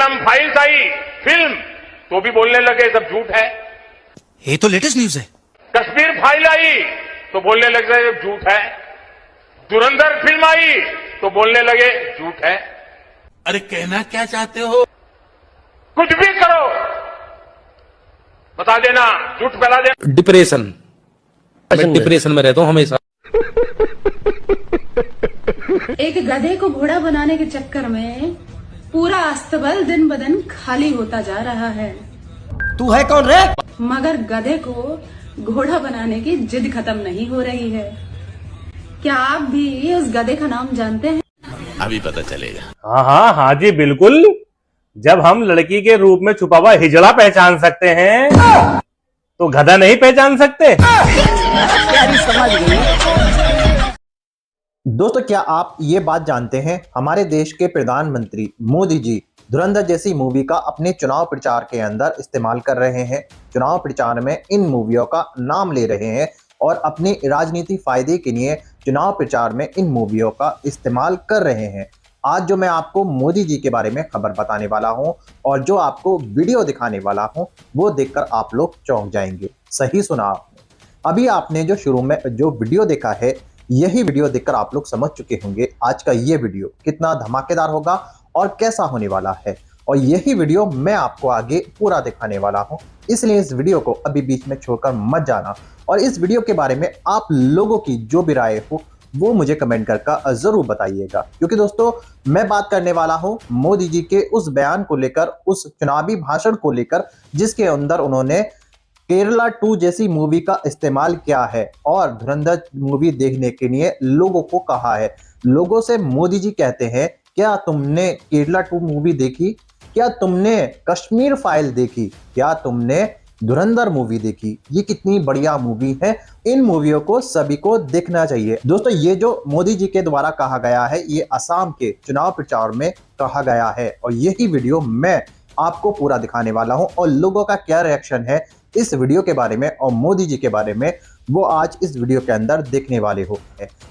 Film files आई film तो भी बोलने लगे सब झूठ है। ये तो लेटेस्ट न्यूज है। कश्मीर फाइल आई तो बोलने लगे सब झूठ है। धुरंधर फिल्म आई तो बोलने लगे झूठ है। अरे कहना क्या चाहते हो? कुछ भी करो बता देना, झूठ फैला देना। डिप्रेशन, मैं डिप्रेशन में रहता हूँ हमेशा। एक गधे को घोड़ा बनाने के चक्कर में पूरा अस्तबल दिन ब दिन खाली होता जा रहा है। तू है कौन रे? मगर गधे को घोड़ा बनाने की जिद खत्म नहीं हो रही है। क्या आप भी उस गधे का नाम जानते हैं? अभी पता चलेगा। हाँ जी बिल्कुल। जब हम लड़की के रूप में छुपा हुआ हिजड़ा पहचान सकते हैं तो गधा नहीं पहचान सकते? समझ गई। दोस्तों, क्या आप ये बात जानते हैं, हमारे देश के प्रधानमंत्री मोदी जी धुरंधर जैसी मूवी का अपने चुनाव प्रचार के अंदर इस्तेमाल कर रहे हैं। चुनाव प्रचार में इन मूवियों का नाम ले रहे हैं और अपने राजनीति फायदे के लिए चुनाव प्रचार में इन मूवियों का इस्तेमाल कर रहे हैं। आज जो मैं आपको मोदी जी के बारे में खबर बताने वाला हूं और जो आपको वीडियो दिखाने वाला हूं वो देखकर आप लोग चौंक जाएंगे। सही सुना आपने। अभी आपने जो शुरू में जो वीडियो देखा है, यही वीडियो देखकर आप लोग समझ चुके होंगे आज का ये वीडियो कितना धमाकेदार होगा और कैसा होने वाला है। और यही वीडियो मैं आपको आगे पूरा दिखाने वाला हूं, इसलिए इस वीडियो को अभी बीच में छोड़कर मत जाना। और इस वीडियो के बारे में आप लोगों की जो भी राय हो वो मुझे कमेंट करके जरूर बताइएगा, क्योंकि दोस्तों मैं बात करने वाला हूं मोदी जी के उस बयान को लेकर, उस चुनावी भाषण को लेकर जिसके अंदर उन्होंने केरला 2 जैसी मूवी का इस्तेमाल किया है और धुरंधर मूवी देखने के लिए लोगों को कहा है। लोगों से मोदी जी कहते हैं, क्या तुमने केरला 2 मूवी देखी? क्या तुमने कश्मीर फाइल देखी? क्या तुमने धुरंधर मूवी देखी? ये कितनी बढ़िया मूवी है, इन मूवियों को सभी को देखना चाहिए। दोस्तों, ये जो मोदी जी के द्वारा कहा गया है ये असम के चुनाव प्रचार में कहा गया है और यही वीडियो मैं आपको पूरा दिखाने वाला हूं और लोगों का क्या रिएक्शन है इस वीडियो के बारे में और मोदी जी के बारे में वो आज इस वीडियो के अंदर देखने वाले हो।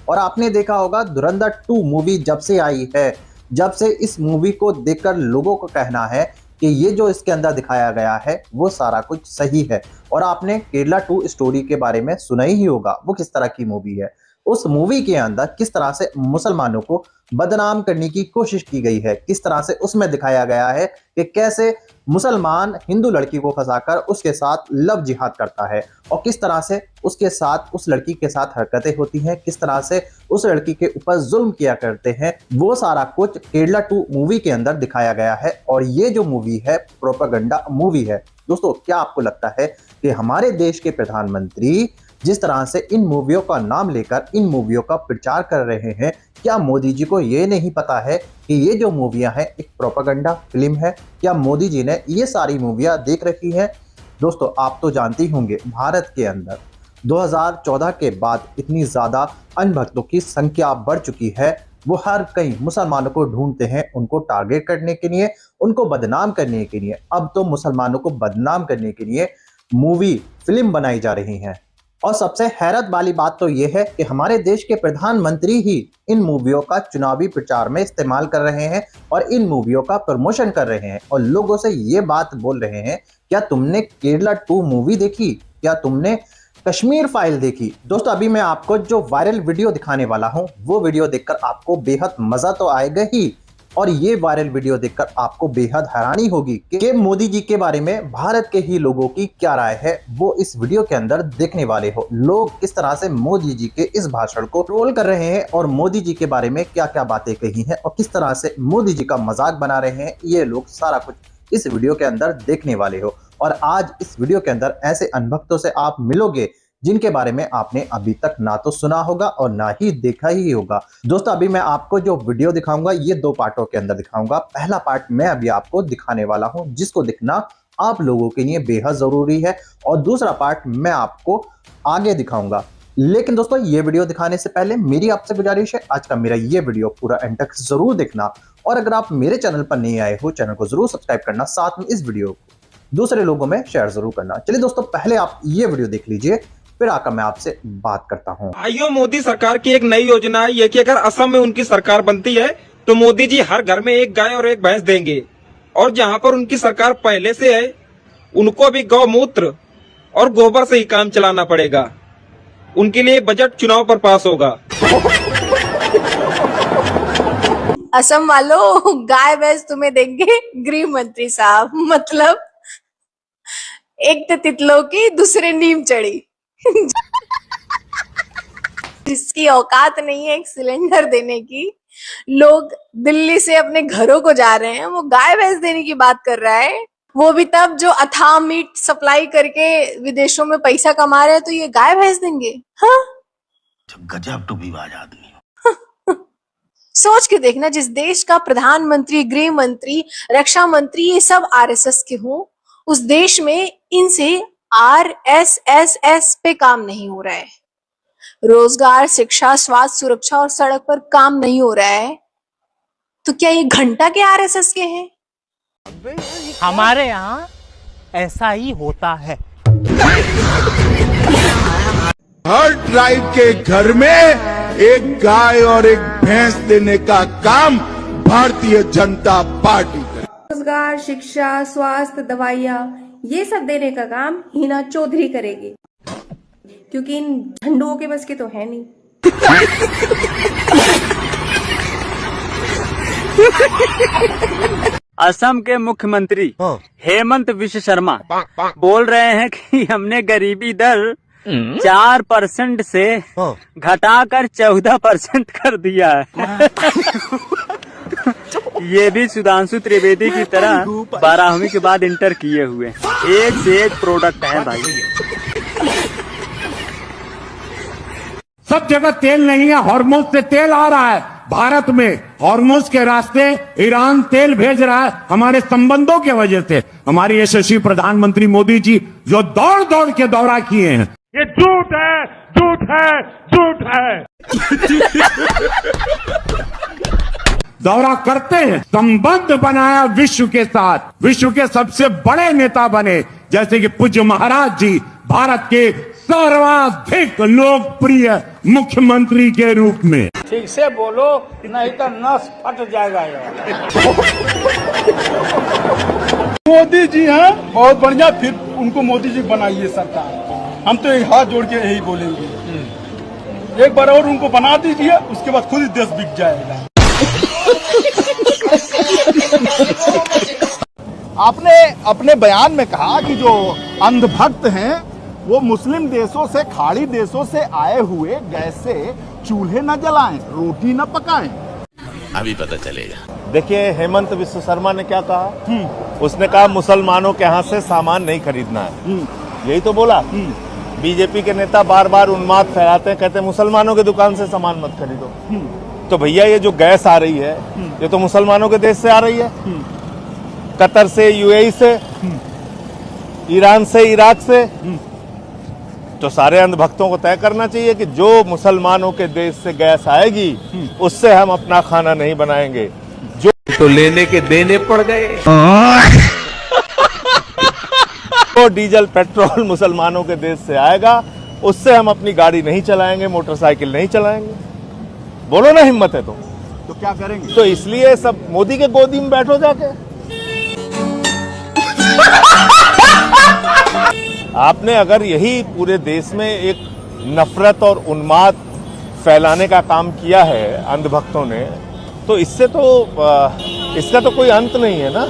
और आपने देखा होगा धुरंधर 2 मूवी जब से आई है, जब से इस मूवी को देखकर लोगों को कहना है कि ये जो इसके अंदर दिखाया गया है वो सारा कुछ सही है। और आपने केरला 2 स्टोरी के बारे में सुना ही होगा, वो किस तरह की मूवी है। उस मूवी के अंदर किस तरह से मुसलमानों को बदनाम करने की कोशिश की गई है, किस तरह से उसमें दिखाया गया है कि कैसे मुसलमान हिंदू लड़की को फंसाकर उसके साथ लव जिहाद करता है और किस तरह से उसके साथ उस लड़की के साथ हरकतें होती हैं, किस तरह से उस लड़की के ऊपर जुल्म किया करते हैं। वो सारा कुछ केरला 2 मूवी के अंदर दिखाया गया है और ये जो मूवी है प्रोपेगेंडा मूवी है। दोस्तों, क्या आपको लगता है कि हमारे देश के प्रधानमंत्री जिस तरह से इन मूवियों का नाम लेकर इन मूवियों का प्रचार कर रहे हैं, क्या मोदी जी को ये नहीं पता है कि ये जो मूवियां हैं एक प्रोपेगेंडा फिल्म है? क्या मोदी जी ने ये सारी मूवियां देख रखी हैं? दोस्तों, आप तो जानते ही होंगे भारत के अंदर 2014 के बाद इतनी ज़्यादा अनभक्तों की संख्या बढ़ चुकी है। वो हर कहीं मुसलमानों को ढूंढते हैं, उनको टारगेट करने के लिए, उनको बदनाम करने के लिए। अब तो मुसलमानों को बदनाम करने के लिए मूवी फिल्म बनाई जा रही हैं। और सबसे हैरत वाली बात तो यह है कि हमारे देश के प्रधानमंत्री ही इन मूवियों का चुनावी प्रचार में इस्तेमाल कर रहे हैं और इन मूवियों का प्रमोशन कर रहे हैं और लोगों से ये बात बोल रहे हैं, क्या तुमने केरला 2 मूवी देखी? क्या तुमने कश्मीर फाइल देखी? दोस्तों, अभी मैं आपको जो वायरल वीडियो दिखाने वाला हूं वो वीडियो देखकर आपको बेहद मजा तो आएगा ही और ये वायरल वीडियो देखकर आपको बेहद हैरानी होगी कि मोदी जी के बारे में भारत के ही लोगों की क्या राय है, वो इस वीडियो के अंदर देखने वाले हो। लोग किस तरह से मोदी जी के इस भाषण को ट्रोल कर रहे हैं और मोदी जी के बारे में क्या क्या बातें कही हैं और किस तरह से मोदी जी का मजाक बना रहे हैं, ये लोग सारा कुछ इस वीडियो के अंदर देखने वाले हो। और आज इस वीडियो के अंदर ऐसे अनभक्तों से आप मिलोगे जिनके बारे में आपने अभी तक ना तो सुना होगा और ना ही देखा ही होगा। दोस्तों, अभी मैं आपको जो वीडियो दिखाऊंगा ये 2 पार्टों के अंदर दिखाऊंगा। पहला पार्ट मैं अभी आपको दिखाने वाला हूं जिसको दिखना आप लोगों के लिए बेहद जरूरी है और दूसरा पार्ट मैं आपको आगे दिखाऊंगा। लेकिन दोस्तों, ये वीडियो दिखाने से पहले मेरी आपसे गुजारिश है, आज का मेरा ये वीडियो पूरा एंड तक जरूर देखना और अगर आप मेरे चैनल पर नहीं आए हो, चैनल को जरूर सब्सक्राइब करना, साथ में इस वीडियो को दूसरे लोगों में शेयर जरूर करना। चलिए दोस्तों, पहले आप ये वीडियो देख लीजिए, फिर आकर मैं आपसे बात करता हूँ। आइयो, मोदी सरकार की एक नई योजना है ये कि अगर असम में उनकी सरकार बनती है तो मोदी जी हर घर में एक गाय और एक भैंस देंगे। और जहां पर उनकी सरकार पहले से है, उनको भी गौमूत्र और गोबर से ही काम चलाना पड़ेगा। उनके लिए बजट चुनाव पर पास होगा। असम वालों, गाय भैंस तुम्हें देंगे गृह मंत्री साहब। मतलब एक तो तितलों की, दूसरे नीम चढ़ी। जिसकी औकात नहीं है एक सिलेंडर देने की, लोग दिल्ली से अपने घरों को जा रहे हैं, वो गाय भैंस देने की बात कर रहा है। वो भी तब जो अथाह मीट सप्लाई करके विदेशों में पैसा कमा रहे हैं, तो ये गाय भैंस देंगे? हाँ, गजब टूबीबाज आदमी। सोच के देखना, जिस देश का प्रधानमंत्री, गृह मंत्री, रक्षा मंत्री ये सब आरएसएस के हों, उस देश में इनसे आरएसएस पे काम नहीं हो रहा है। रोजगार, शिक्षा, स्वास्थ्य, सुरक्षा और सड़क पर काम नहीं हो रहा है, तो क्या ये घंटा के आरएसएस के हैं? हमारे यहाँ ऐसा ही होता है। हर ट्राइब के घर में एक गाय और एक भैंस देने का काम भारतीय जनता पार्टी करे। रोजगार, शिक्षा, स्वास्थ्य, दवाइयाँ, ये सब देने का काम हिना चौधरी करेगी, क्योंकि इन झंडुओं के बस के तो है नहीं। असम के मुख्यमंत्री हेमंत विश्व शर्मा बोल रहे हैं कि हमने गरीबी दर 4% से घटाकर 14% कर दिया है। ये भी सुधांशु त्रिवेदी की तरह 12वीं के बाद इंटर किए हुए, एक से एक प्रोडक्ट है भाई। सब जगह तेल नहीं है, हॉर्मोज से तेल आ रहा है भारत में। हॉर्मोज के रास्ते ईरान तेल भेज रहा है हमारे संबंधों के वजह से। हमारे यशस्वी प्रधानमंत्री मोदी जी जो दौड़ दौड़ के दौरा किए हैं, ये झूठ है, झूठ है, झूठ है। दौरा करते हैं, संबंध बनाया विश्व के साथ, विश्व के सबसे बड़े नेता बने, जैसे कि पूज्य महाराज जी भारत के सर्वाधिक लोकप्रिय मुख्यमंत्री के रूप में। ठीक से बोलो, नहीं तो नस फट जाएगा। मोदी जी हैं बहुत बढ़िया, फिर उनको मोदी जी बनाइए सरकार। हम तो एक हाथ जोड़ के यही बोलेंगे, एक बार और उनको बना दीजिए, उसके बाद खुद ही देश बिक जाएगा। आपने अपने बयान में कहा कि जो अंधभक्त हैं वो मुस्लिम देशों से, खाड़ी देशों से आए हुए गैस से चूल्हे न जलाएं, रोटी न पकाएं। अभी पता चलेगा। देखिए, हेमंत विश्व शर्मा ने क्या कहा? उसने कहा मुसलमानों के यहाँ से सामान नहीं खरीदना है, यही तो बोला। बीजेपी के नेता बार बार उन्माद फैलाते हैं, कहते हैं मुसलमानों की दुकान से सामान मत खरीदो। तो भैया ये जो गैस आ रही है, ये तो मुसलमानों के देश से आ रही है, कतर से, यूएई से, ईरान से, इराक से। तो सारे अंधभक्तों को तय करना चाहिए कि जो मुसलमानों के देश से गैस आएगी, उससे हम अपना खाना नहीं बनाएंगे। जो तो लेने के देने पड़ गए। तो डीजल, पेट्रोल मुसलमानों के देश से आएगा, उससे हम अपनी गाड़ी नहीं चलाएंगे, मोटरसाइकिल नहीं चलाएंगे। बोलो ना, हिम्मत है तो क्या करेंगे? तो इसलिए सब मोदी के गोदी में बैठो जाके। आपने अगर यही पूरे देश में एक नफरत और उन्माद फैलाने का काम किया है अंधभक्तों ने, तो इससे तो इसका तो कोई अंत नहीं है ना।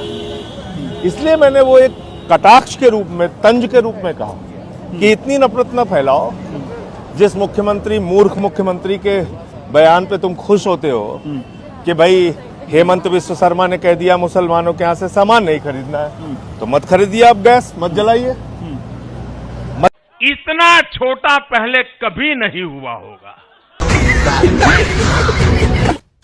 इसलिए मैंने वो एक कटाक्ष के रूप में, तंज के रूप में कहा कि इतनी नफरत न फैलाओ। जिस मुख्यमंत्री, मूर्ख मुख्यमंत्री के बयान पे तुम खुश होते हो कि भाई हेमंत विश्व शर्मा ने कह दिया मुसलमानों के यहाँ से सामान नहीं खरीदना है, तो मत खरीदिए, आप गैस मत जलाइए। इतना छोटा पहले कभी नहीं हुआ होगा।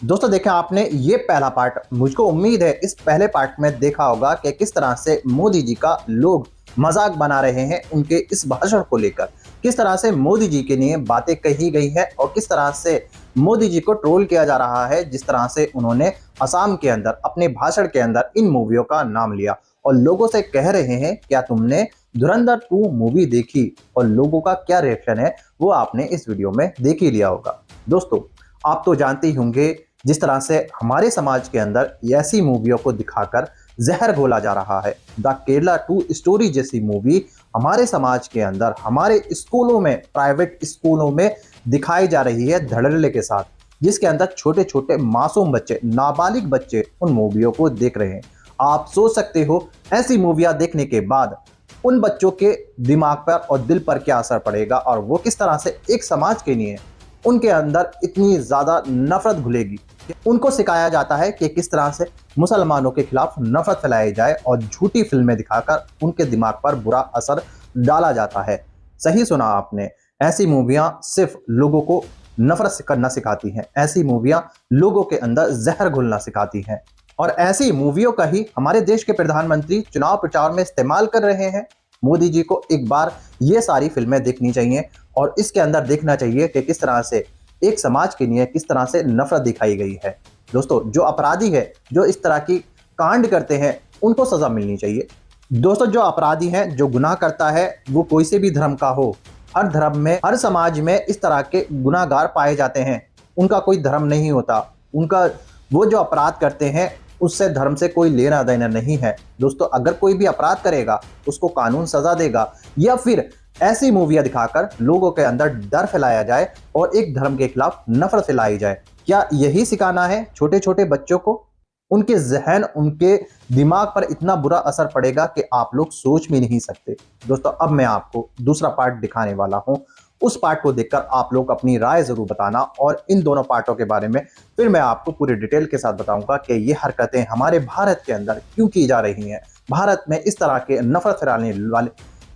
दोस्तों देखें आपने ये पहला पार्ट, मुझको उम्मीद है इस पहले पार्ट में देखा होगा कि किस तरह से मोदी जी का लोग मजाक बना रहे हैं उनके इस भाषण को लेकर, किस तरह से मोदी जी के लिए बातें कही गई है और किस तरह से मोदी जी को ट्रोल किया जा रहा है। जिस तरह से उन्होंने असम के अंदर अपने भाषण के अंदर इन मूवियों का नाम लिया और लोगों से कह रहे हैं क्या तुमने धुरंधर 2 मूवी देखी, और लोगों का क्या रिएक्शन है वो आपने इस वीडियो में देख ही लिया होगा। दोस्तों आप तो जानते ही होंगे जिस तरह से हमारे समाज के अंदर ऐसी मूवियों को दिखाकर जहर घोला जा रहा है। द केरला 2 स्टोरी जैसी मूवी हमारे समाज के अंदर, हमारे स्कूलों में, प्राइवेट स्कूलों में दिखाई जा रही है धड़ल्ले के साथ, जिसके अंदर छोटे छोटे मासूम बच्चे, नाबालिग बच्चे उन मूवियों को देख रहे हैं। आप सोच सकते हो ऐसी मूवियां देखने के बाद उन बच्चों के दिमाग पर और दिल पर क्या असर पड़ेगा और वो किस तरह से एक समाज के लिए उनके अंदर इतनी ज़्यादा नफरत घुलेगी। उनको सिखाया जाता है कि किस तरह से मुसलमानों के खिलाफ नफरत फैलाई जाए और झूठी फिल्में दिखाकर उनके दिमाग पर बुरा असर डाला जाता है। सही सुना आपने, ऐसी मूवियां सिर्फ लोगों को नफरत करना सिखाती हैं, ऐसी मूवियां लोगों के अंदर जहर घुलना सिखाती हैं। और ऐसी मूवियों का ही हमारे देश के प्रधानमंत्री चुनाव प्रचार में इस्तेमाल कर रहे हैं। मोदी जी को एक बार ये सारी फिल्में देखनी चाहिए और इसके अंदर देखना चाहिए कि किस तरह से एक समाज के लिए किस तरह से नफरत दिखाई गई है। दोस्तों, जो अपराधी है, जो इस तरह की कांड करते हैं, उनको सजा मिलनी चाहिए। दोस्तों, जो अपराधी हैं, जो गुनाह करता है, वो कोई से भी धर्म का हो, हर धर्म में, हर समाज में इस तरह के गुनाहगार पाए जाते हैं। उनका कोई धर्म नहीं होता, उनका वो जो अपराध करते हैं उससे धर्म से कोई लेना देना नहीं है। दोस्तों, अगर कोई भी अपराध करेगा उसको कानून सजा देगा, या फिर ऐसी मूवियां दिखाकर लोगों के अंदर डर फैलाया जाए और एक धर्म के खिलाफ नफरत फैलाई जाए। क्या यही सिखाना है छोटे छोटे बच्चों को? उनके जहन, उनके दिमाग पर इतना बुरा असर पड़ेगा कि आप लोग सोच भी नहीं सकते। दोस्तों, अब मैं आपको दूसरा पार्ट दिखाने वाला हूं। उस पार्ट को देखकर आप लोग अपनी राय जरूर बताना और इन दोनों पार्टों के बारे में फिर मैं आपको पूरी डिटेल के साथ बताऊंगा कि ये हरकतें हमारे भारत के अंदर क्यों की जा रही हैं। भारत में इस तरह के नफरत फैलाने वाले,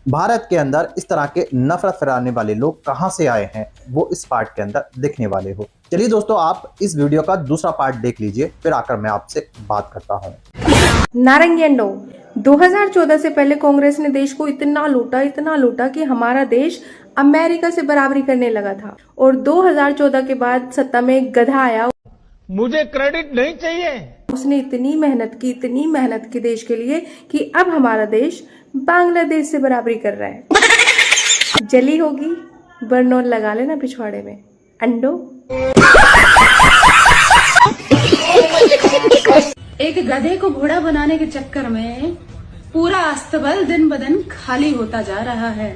भारत के अंदर इस तरह के नफरत फैलाने वाले लोग कहां से आए हैं, वो इस पार्ट के अंदर देखने वाले हो। चलिए दोस्तों, आप इस वीडियो का दूसरा पार्ट देख लीजिए, फिर आकर मैं आपसे बात करता हूं। नारंगी अंडो 2014 से पहले कांग्रेस ने देश को इतना लूटा कि हमारा देश अमेरिका से बराबरी करने लगा था। और 2014 के बाद सत्ता में एक गधा आया, मुझे क्रेडिट नहीं चाहिए। उसने इतनी मेहनत की देश के लिए कि अब हमारा देश बांग्लादेश से बराबरी कर रहा है। जली होगी, बर्नौल लगा लेना पिछवाड़े में। अंडो एक गधे को घोड़ा बनाने के चक्कर में पूरा अस्तबल दिन ब दिन खाली होता जा रहा है।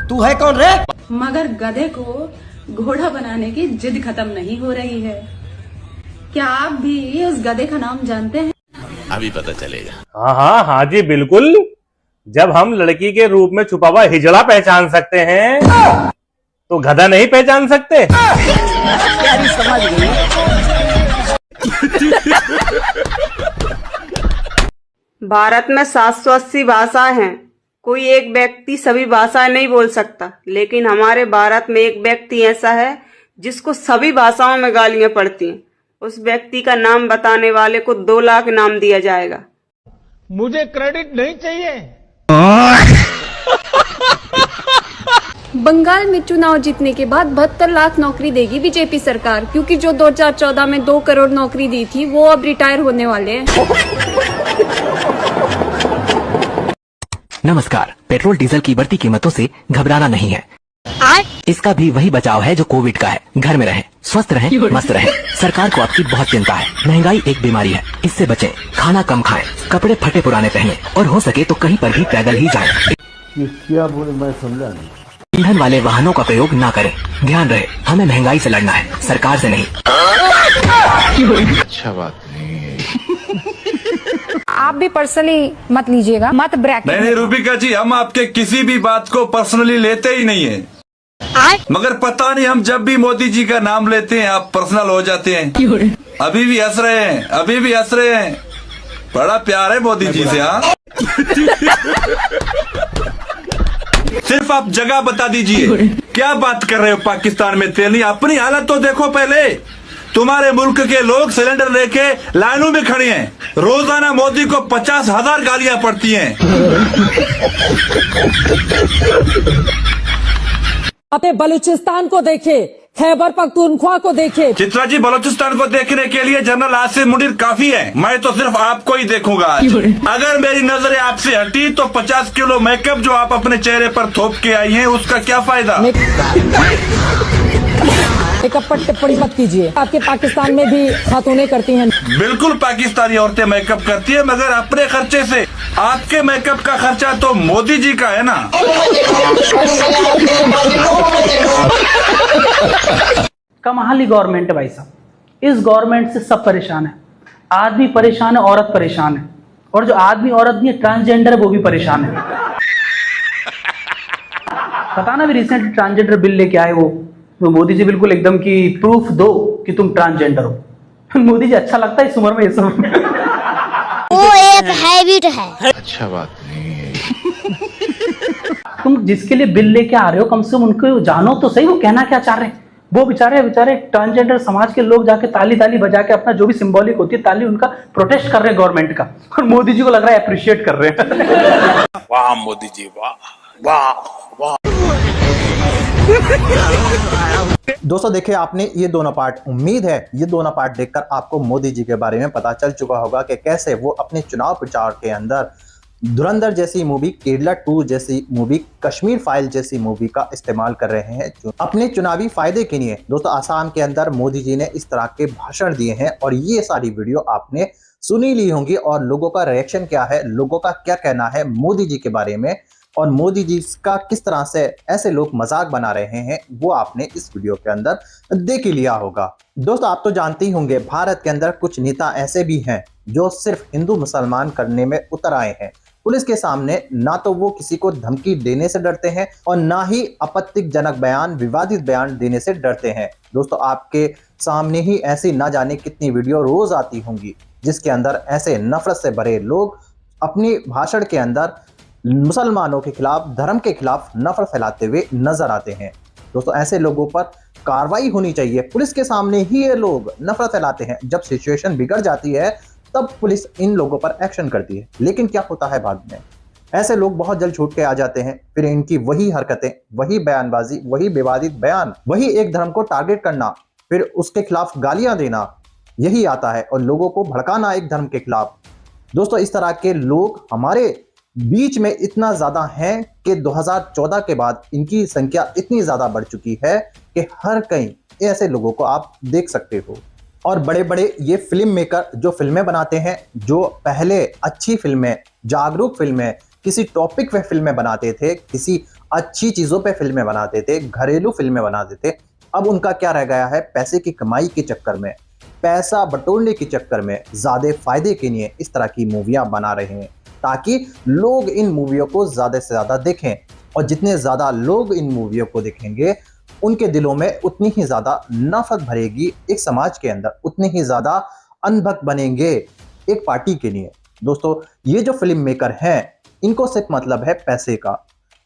तू है कौन रे? मगर गधे को घोड़ा बनाने की जिद खत्म नहीं हो रही है। क्या आप भी उस गधे का नाम जानते हैं? अभी पता चलेगा। हाँ जी बिल्कुल। जब हम लड़की के रूप में छुपा हुआ हिजड़ा पहचान सकते हैं तो गधा नहीं पहचान सकते? समझ गई। भारत में 780 भाषाएं हैं। कोई एक व्यक्ति सभी भाषाएं नहीं बोल सकता, लेकिन हमारे भारत में एक व्यक्ति ऐसा है जिसको सभी भाषाओं में गालियां पड़ती हैं। उस व्यक्ति का नाम बताने वाले को 2 लाख इनाम दिया जाएगा। मुझे क्रेडिट नहीं चाहिए। बंगाल में चुनाव जीतने के बाद 72 लाख नौकरी देगी बीजेपी सरकार, क्योंकि जो 2014 में 2 करोड़ नौकरी दी थी वो अब रिटायर होने वाले हैं। नमस्कार। पेट्रोल डीजल की बढ़ती कीमतों से घबराना नहीं है। इसका भी वही बचाव है जो कोविड का है। घर में रहें, स्वस्थ रहें, मस्त रहें। सरकार को आपकी बहुत चिंता है। महंगाई एक बीमारी है, इससे बचें। खाना कम खाएं, कपड़े फटे पुराने पहने और हो सके तो कहीं पर भी पैदल ही जाएं। क्या बोले, मैं समझा नहीं। ईंधन वाले वाहनों का प्रयोग ना करें। ध्यान रहे, हमें महंगाई से लड़ना है, सरकार से नहीं। अच्छा बात नहीं है। आप भी पर्सनली मत लीजिएगा, मत ब्रैकेट। नहीं रूबिका जी, हम आपके किसी भी बात को पर्सनली लेते ही नहीं है। मगर पता नहीं, हम जब भी मोदी जी का नाम लेते हैं आप पर्सनल हो जाते हैं। अभी भी हंस रहे हैं, अभी भी हंस रहे हैं। बड़ा प्यार है मोदी जी से। हाँ, सिर्फ आप जगह बता दीजिए। क्या बात कर रहे हो? पाकिस्तान में तेल नहीं? अपनी हालत तो देखो पहले। तुम्हारे मुल्क के लोग सिलेंडर लेके लाइनों में खड़े हैं। रोजाना मोदी को 50,000 गालियां पड़ती हैं। अपने बलूचिस्तान को देखे, खैबर पख्तूनख्वा को देखे। चित्रा जी, बलूचिस्तान को देखने के लिए जनरल आसिफ मुनीर काफी है। मैं तो सिर्फ आपको ही देखूंगा आज। अगर मेरी नजरें आपसे हटी तो 50 किलो मेकअप जो आप अपने चेहरे पर थोप के आई हैं उसका क्या फायदा? मेकअप पर टिप्पणी मत कीजिए। आपके पाकिस्तान में भी खातूनें करती हैं। बिल्कुल पाकिस्तानी औरतें मेकअप करती है, मगर अपने खर्चे से। आपके मेकअप का खर्चा तो मोदी जी का है ना। कमाल ही गवर्नमेंट है भाई साहब। इस गवर्नमेंट से सब परेशान है। आदमी परेशान है, औरत परेशान है, और जो आदमी औरत भी है, ट्रांसजेंडर है, वो भी परेशान है। पता ना, भी रिसेंटली ट्रांसजेंडर बिल लेके आए वो मोदी जी बिल्कुल एकदम की प्रूफ दो कि तुम ट्रांसजेंडर हो। मोदी जी अच्छा लगता है इस उम्र में ये सब। वो एक हैबिट है। अच्छा बात नहीं है। तुम जिसके लिए बिल लेके आ रहे हो, कम से कम उनको जानो तो सही वो कहना क्या चाह रहे हैं। वो बेचारे ट्रांसजेंडर समाज के लोग जाके ताली ताली बजा के, अपना जो भी सिंबॉलिक होती है ताली, उनका प्रोटेस्ट कर रहे हैं गवर्नमेंट का, और मोदी जी को लग रहा है अप्रिशिएट कर रहे हैं। वाह मोदी जी, वाह वाह वाह। दोस्तों देखिए आपने ये दोनों पार्ट, उम्मीद है ये दोनों पार्ट देखकर आपको मोदी जी के बारे में पता चल चुका होगा कि कैसे वो अपने चुनाव प्रचार के अंदर धुरंधर जैसी मूवी, केरला 2 जैसी मूवी, कश्मीर फाइल जैसी मूवी का इस्तेमाल कर रहे हैं अपने चुनावी फायदे के लिए। दोस्तों आसाम के अंदर मोदी जी ने इस तरह के भाषण दिए हैं और ये सारी वीडियो आपने सुनी ली होंगी, और लोगों का रिएक्शन क्या है, लोगों का क्या कहना है मोदी जी के बारे में, और मोदी जी का किस तरह से ऐसे लोग मजाक बना रहे हैं, वो आपने इस वीडियो के अंदर देख ही लिया होगा। दोस्तों आप तो जानते ही होंगे भारत के अंदर कुछ नेता ऐसे भी हैं जो सिर्फ हिंदू मुसलमान करने में उतर आए हैं। पुलिस के सामने ना तो वो किसी को धमकी देने से डरते हैं और ना ही आपत्तिजनक बयान, विवादित बयान देने से डरते हैं। दोस्तों आपके सामने ही ऐसी ना जाने कितनी वीडियो रोज आती होंगी जिसके अंदर ऐसे नफरत से भरे लोग अपनी भाषण के अंदर मुसलमानों के खिलाफ, धर्म के खिलाफ नफरत फैलाते हुए नजर आते हैं। दोस्तों ऐसे लोगों पर कार्रवाई होनी चाहिए। पुलिस के सामने ही ये लोग नफरत फैलाते हैं, जब सिचुएशन बिगड़ जाती है तब पुलिस इन लोगों पर एक्शन करती है। लेकिन क्या होता है बाद में, ऐसे लोग बहुत जल्द छूट के आ जाते हैं, फिर इनकी वही हरकतें, वही बयानबाजी, वही विवादित बयान, वही एक धर्म को टारगेट करना, फिर उसके खिलाफ गालियां देना, यही आता है, और लोगों को भड़काना एक धर्म के खिलाफ। दोस्तों इस तरह के लोग हमारे बीच में इतना ज्यादा हैं कि 2014 के बाद इनकी संख्या इतनी ज्यादा बढ़ चुकी है कि हर कहीं ऐसे लोगों को आप देख सकते हो। और बड़े बड़े ये फिल्म मेकर जो फिल्में बनाते हैं, जो पहले अच्छी फिल्में, जागरूक फिल्में, किसी टॉपिक पे फिल्में बनाते थे, किसी अच्छी चीजों पे फिल्में बनाते थे, घरेलू फिल्में बनाते थे, अब उनका क्या रह गया है, पैसे की कमाई के चक्कर में, पैसा बटोरने के चक्कर में, ज्यादा फायदे के लिए इस तरह की मूवियां बना रहे हैं ताकि लोग इन मूवियों को ज्यादा से ज्यादा देखें। और जितने ज्यादा लोग इन मूवियों को देखेंगे उनके दिलों में उतनी ही ज्यादा नफरत भरेगी एक समाज के अंदर, उतने ही ज्यादा अनभक्त बनेंगे एक पार्टी के लिए। दोस्तों ये जो फिल्म मेकर हैं इनको सिर्फ मतलब है पैसे का,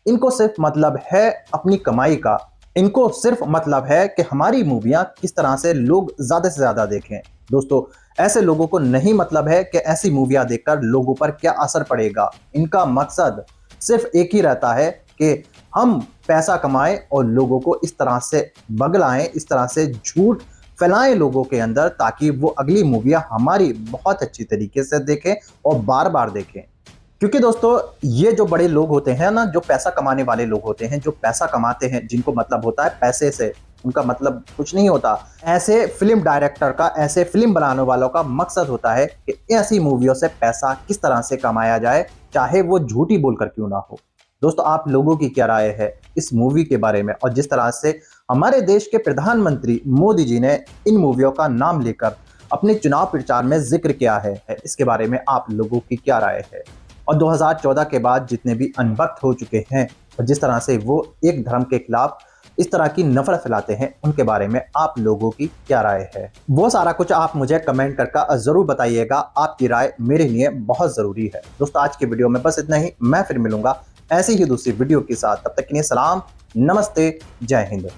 इनको सिर्फ मतलब है अपनी कमाई का, इनको सिर्फ मतलब है कि हमारी मूवियां किस तरह से लोग ज्यादा से ज्यादा देखें। दोस्तों ऐसे लोगों को नहीं मतलब है कि ऐसी मूवियां देखकर लोगों पर क्या असर पड़ेगा। इनका मकसद सिर्फ एक ही रहता है कि हम पैसा कमाएं और लोगों को इस तरह से बगलाएं, इस तरह से झूठ फैलाएं लोगों के अंदर, ताकि वो अगली मूवियां हमारी बहुत अच्छी तरीके से देखें और बार बार देखें। क्योंकि दोस्तों ये जो बड़े लोग होते हैं ना, जो पैसा कमाने वाले लोग होते हैं, जो पैसा कमाते हैं, जिनको मतलब होता है पैसे से, उनका मतलब कुछ नहीं होता। ऐसे फिल्म डायरेक्टर का, ऐसे फिल्म बनाने वालों का मकसद होता है कि ऐसी मूवियों से पैसा किस तरह से कमाया जाए, चाहे वो झूठी बोलकर क्यों ना हो। दोस्तों आप लोगों की क्या राय है इस मूवी के बारे में, और जिस तरह से हमारे देश के प्रधानमंत्री मोदी जी ने इन मूवियों का नाम लेकर अपने चुनाव प्रचार में जिक्र किया है, इसके बारे में आप लोगों की क्या राय है। और 2014 के बाद जितने भी अनभक्त हो चुके हैं और जिस तरह से वो एक धर्म के खिलाफ इस तरह की नफरत फैलाते हैं, उनके बारे में आप लोगों की क्या राय है, वो सारा कुछ आप मुझे कमेंट करके जरूर बताइएगा। आपकी राय मेरे लिए बहुत जरूरी है। दोस्तों आज की वीडियो में बस इतना ही, मैं फिर मिलूंगा ऐसी ही दूसरी वीडियो के साथ। तब तक के लिए सलाम, नमस्ते, जय हिंद।